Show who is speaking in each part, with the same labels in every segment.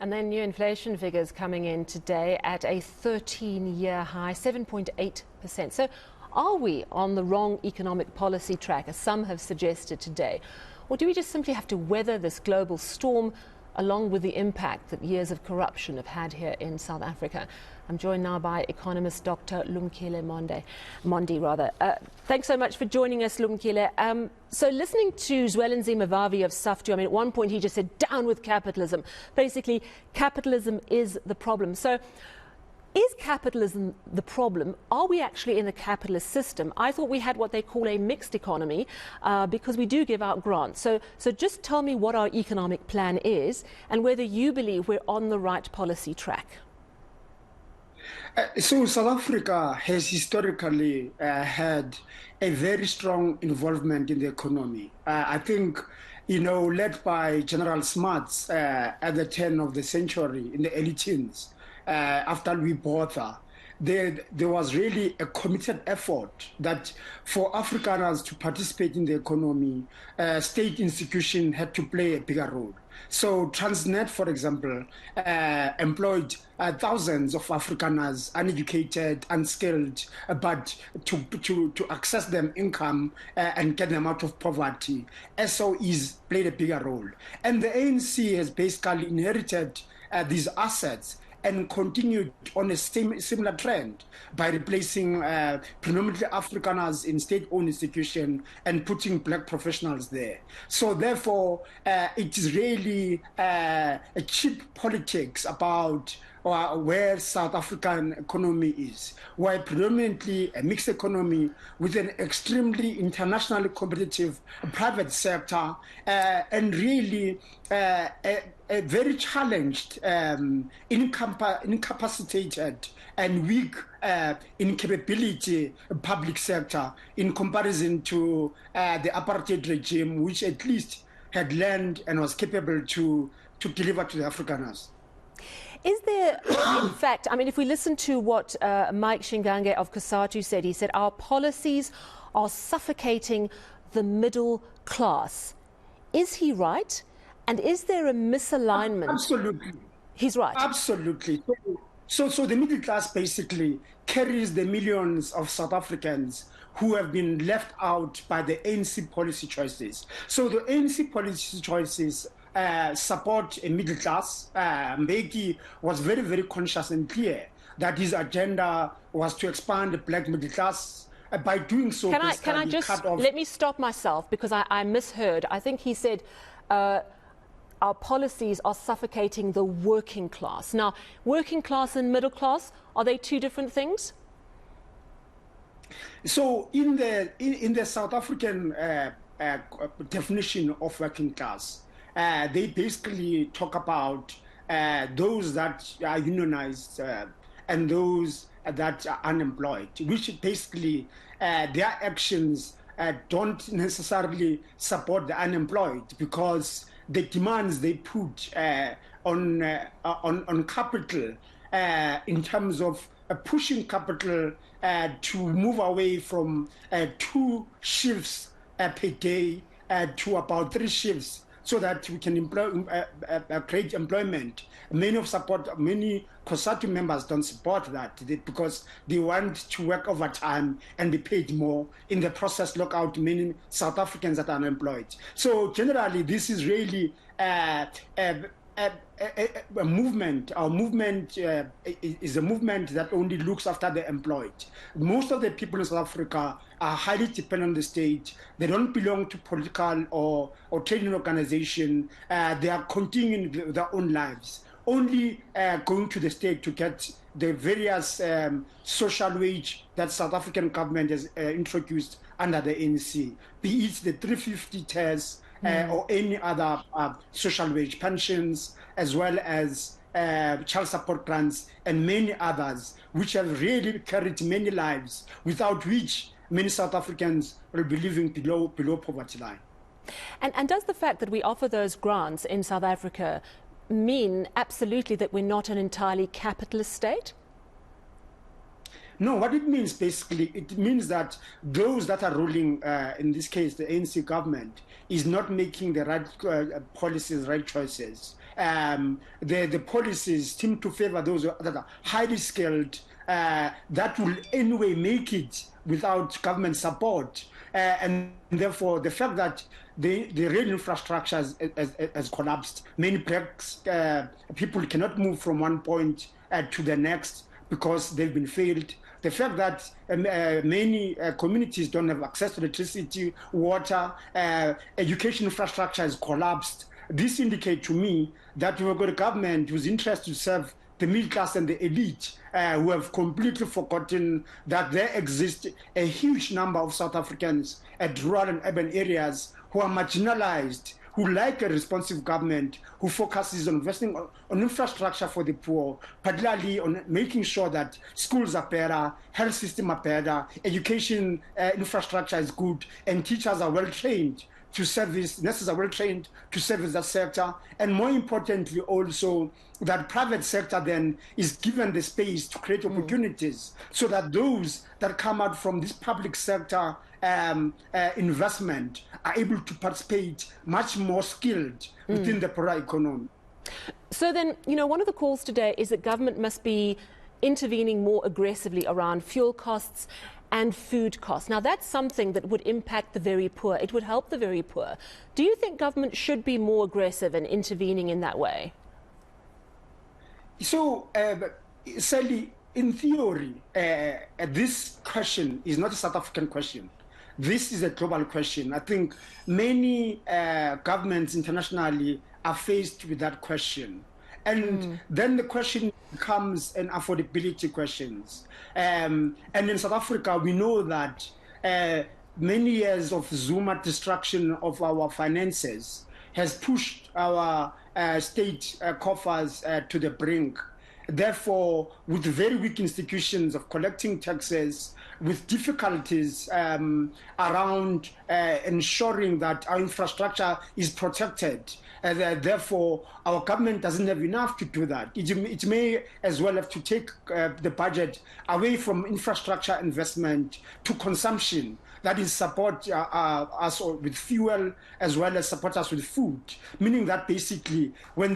Speaker 1: And then new inflation figures coming in today at a 13-year high, 7.8%. So are we on the wrong economic policy track, as some have suggested today? Or do we just simply have to weather this global storm along with the impact that years of corruption have had here in South Africa? I'm joined now by economist Dr. Lumkile Mondi. Thanks so much for joining us, Lumkile. So listening to Zwelinzima Vavi of SAFTU, I mean, at one point he just said, down with capitalism. Basically, capitalism is the problem. So is capitalism the problem? Are we actually in a capitalist system? I thought we had what they call a mixed economy because we do give out grants. So just tell me what our economic plan is and whether you believe we're on the right policy track.
Speaker 2: So South Africa has historically had a very strong involvement in the economy. I think, led by General Smuts at the turn of the century, in the early teens, after Louis Botha, there was really a committed effort that for Afrikaners to participate in the economy, state institutions had to play a bigger role. So Transnet, for example, employed thousands of Afrikaners, uneducated, unskilled, but to access them income and get them out of poverty, SOEs played a bigger role. And the ANC has basically inherited these assets and continued on a similar trend by replacing predominantly Afrikaners in state-owned institutions and putting black professionals there. So therefore, it is really a cheap politics about where South African economy is, where predominantly a mixed economy with an extremely internationally competitive private sector and really a very challenged, incapacitated and weak in capability public sector in comparison to the apartheid regime, which at least had learned and was capable to deliver to the Afrikaners.
Speaker 1: Is there, in fact, I mean, if we listen to what Mike Shingange of COSATU said, he said, our policies are suffocating the middle class. Is he right? And is there a misalignment?
Speaker 2: Absolutely.
Speaker 1: He's right.
Speaker 2: Absolutely. So the middle class basically carries the millions of South Africans who have been left out by the ANC policy choices. So the ANC policy choices support a middle class. Mbeki was very, very conscious and clear that his agenda was to expand the black middle class. By doing so,
Speaker 1: can I just let me stop myself because I misheard. I think he said our policies are suffocating the working class. Now, working class and middle class, are they two different things?
Speaker 2: So in the South African definition of working class, they basically talk about those that are unionized and those that are unemployed, which basically their actions don't necessarily support the unemployed because the demands they put on capital in terms of pushing capital to move away from 2 shifts per day to about 3 shifts, so that we can create employment. Many COSATU members don't support that because they want to work overtime and be paid more, in the process lock out many South Africans that are unemployed. So generally, this is really a movement. Our movement is a movement that only looks after the employed. Most of the people in South Africa are highly dependent on the state. They don't belong to political or trading organization. They are continuing their own lives, only going to the state to get the various social wage that South African government has introduced under the ANC, be it the 350 TERS or any other social wage pensions, as well as child support grants and many others, which have really carried many lives, without which many South Africans will be living below poverty line.
Speaker 1: And does the fact that we offer those grants in South Africa mean absolutely that we're not an entirely capitalist state?
Speaker 2: No, what it means basically, it means that those that are ruling, in this case, the ANC government, is not making the right policies, right choices. the policies seem to favor those that are highly skilled, that will anyway make it without government support. And therefore, the fact that the rail infrastructure has collapsed, many people cannot move from one point to the next because they've been failed. The fact that many communities don't have access to electricity, water, education infrastructure has collapsed. This indicates to me that we've got a government who's interested to serve the middle class and the elite, who have completely forgotten that there exists a huge number of South Africans at rural and urban areas who are marginalized, who like a responsive government, who focuses on investing on infrastructure for the poor, particularly on making sure that schools are better, health system are better, education infrastructure is good, and teachers are well trained to service, nurses are well trained to service that sector, and more importantly also that private sector then is given the space to create opportunities so that those that come out from this public sector investment are able to participate much more skilled within the broader economy.
Speaker 1: So then, you know, one of the calls today is that government must be intervening more aggressively around fuel costs and food costs. Now, that's something that would impact the very poor. It would help the very poor. Do you think government should be more aggressive in intervening in that way?
Speaker 2: So, Sally, in theory, this question is not a South African question. This is a global question. I think many governments internationally are faced with that question. And then the question becomes an affordability questions. And in South Africa, we know that many years of Zuma destruction of our finances has pushed our state coffers to the brink. Therefore, with very weak institutions of collecting taxes, with difficulties around ensuring that our infrastructure is protected, therefore, our government doesn't have enough to do that. It may as well have to take the budget away from infrastructure investment to consumption. That is, support us with fuel as well as support us with food. Meaning that basically, when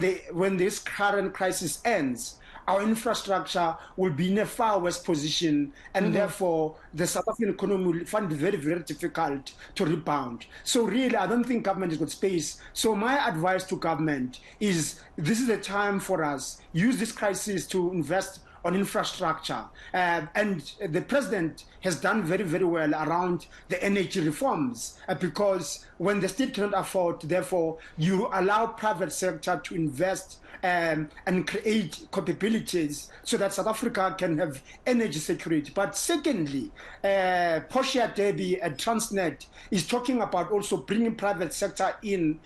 Speaker 2: this current crisis ends, our infrastructure will be in a far worse position, and therefore the South African economy will find it very, very difficult to rebound. So really, I don't think government has got space. So my advice to government is this is a time for us. Use this crisis to invest on infrastructure. And the president has done very, very well around the energy reforms because when the state cannot afford, therefore, you allow private sector to invest and create capabilities so that South Africa can have energy security. But secondly, Portia Debbie at Transnet is talking about also bringing private sector into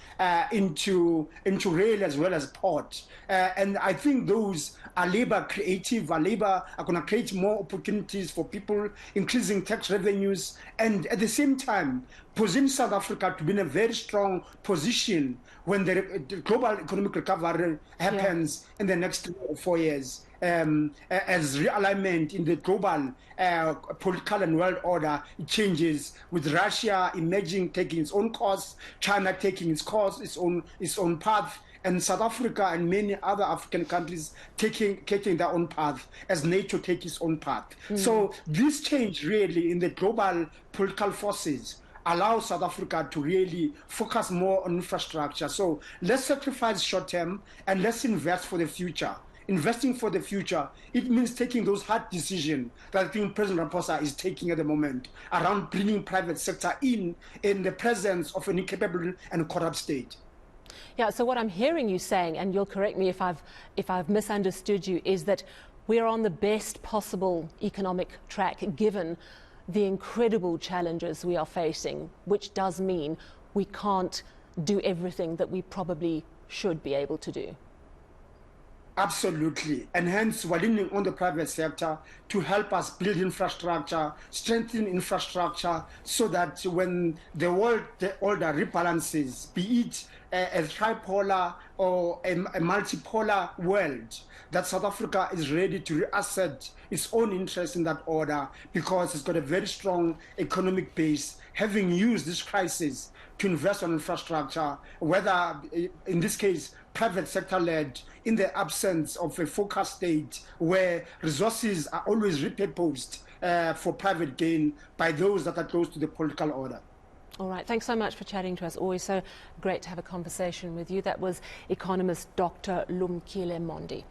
Speaker 2: rail as well as port. And I think those are labor creative, are going to create more opportunities for people, increasing tax revenues, and at the same time, position South Africa to be in a very strong position when the global economic recovery happens in the next 3 or 4 years. As realignment in the global political and world order changes, with Russia emerging, taking its own course, China taking its course, its own path, and South Africa and many other African countries taking their own path, as NATO takes its own path. So this change really in the global political forces allows South Africa to really focus more on infrastructure. So let's sacrifice short term and let's invest for the future. Investing for the future, it means taking those hard decisions that I think President Ramaphosa is taking at the moment around bringing private sector in the presence of an incapable and corrupt state.
Speaker 1: Yeah, so what I'm hearing you saying, and you'll correct me if I've misunderstood you, is that we're on the best possible economic track given the incredible challenges we are facing, which does mean we can't do everything that we probably should be able to do.
Speaker 2: Absolutely. And hence, we're leaning on the private sector to help us build infrastructure, strengthen infrastructure, so that when the order rebalances, be it a tripolar or a multipolar world, that South Africa is ready to reassert its own interest in that order because it's got a very strong economic base, having used this crisis to invest on infrastructure, whether in this case private sector led, in the absence of a focus state where resources are always repurposed for private gain by those that are close to the political order.
Speaker 1: All right, thanks so much for chatting to us. Always so great to have a conversation with you. That was economist Dr. Lumkile Mondi.